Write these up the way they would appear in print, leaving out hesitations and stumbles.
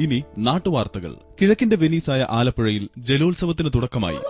ഇനി നാട്ടുവാർത്തകൾ. കിഴക്കിന്റെ വെനീസായ ആലപ്പുഴയിൽ ജലോത്സവത്തിന് തുടക്കമായി.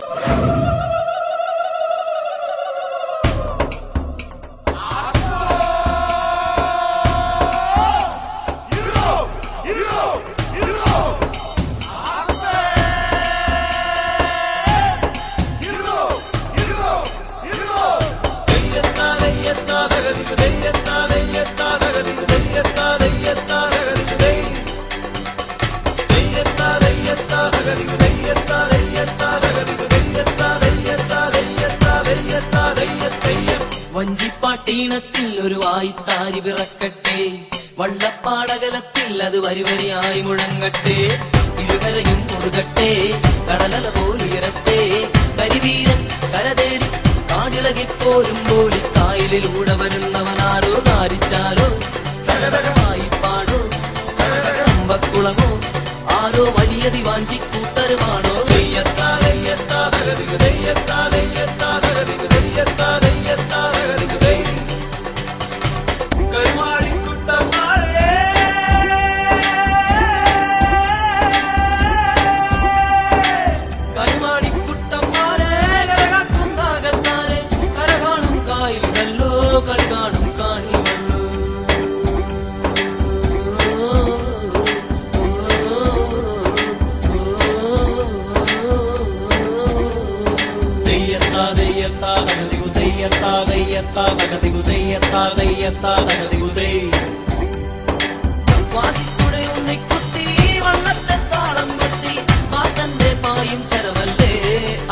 വഞ്ചിപ്പാട്ടീണത്തിൽ ഒരു വായ്ത്താരി പിറക്കട്ടെ, വള്ളപ്പാടകലത്തിൽ അത് വരിവരിയായി മുഴങ്ങട്ടെ, ഇരുകരയും മുറുകട്ടെ, കടലല പോലുയരട്ടെ, കരിവീരൻ കരതേടി കാടിളകിപ്പോരുമ്പോൾ കായലിലൂടെ വരുന്നവനാരോ കാരിച്ചാലോ തകതകമായി പാടോ കമ്പക്കുളമോ ആരോ വലിയ ദിവാഞ്ചിക്കൂട്ടരുമാണോ വാശിക്കുടയൊന്നിക്കുത്തി വള്ളത്തെ താളം കൊട്ടി മാത്തന്റെ പായും ശരമല്ലേ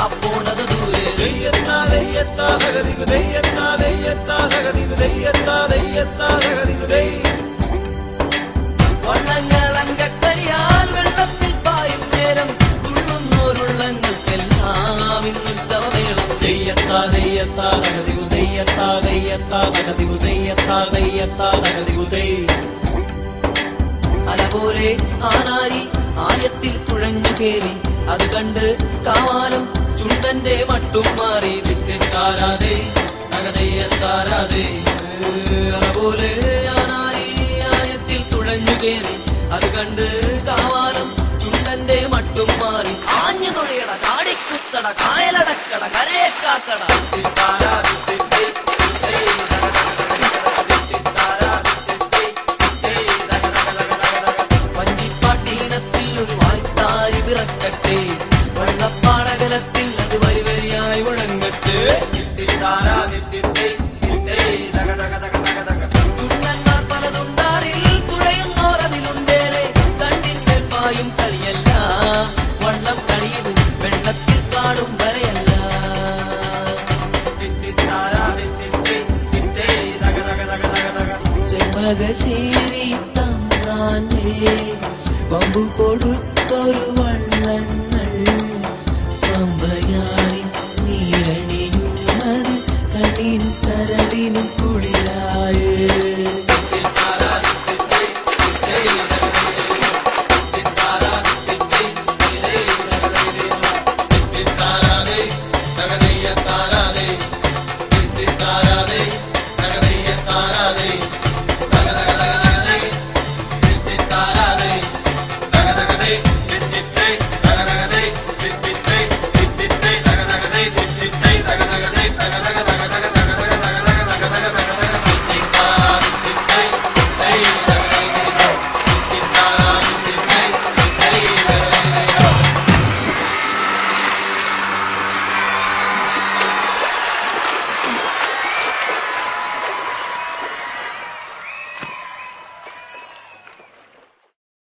അപ്പോണത് ദൂരെ വള്ളങ്ങളങ്കക്കരിയാൽ വെള്ളത്തിൽ പായും നേരം തുള്ളുന്നോരുള്ളങ്ങൾക്കെല്ലാം ഇന്നുത്സവമേളം തെയ്യത്താ തെയ്യത്താ തകതികു തെയ്യത്താ തെയ്യത്താ തകതികു തെയ്യത്താ തെയ്യത്താ തകതികു തെയ്. അലപോലെ ആനാരി ആയത്തിൽ തുഴഞ്ഞു കേറി, അത് കണ്ട് കാവാലം ചുണ്ടന്റെ മട്ടും മാറി തെറ്റാരാതെ തകതെയ്യത്താരാതെ. അലപോലെ ആനാരി ആയത്തിൽ തുഴഞ്ഞു കേറി, അത് കണ്ട് കാവാലം ചുണ്ടന്റെ മട്ടും മാറി ആഞ്ഞു തുഴയട ചാടിക്കുത്തട കായലടക്കട കരയെ കാക്കട വഞ്ചിപ്പാട്ടീണത്തിൽ ഒരു വായ്ത്താരി പിറക്കട്ടെ, വള്ളപ്പാടകലത്തിൽ അത് വരിവരിയായി മുഴങ്ങട്ടെ.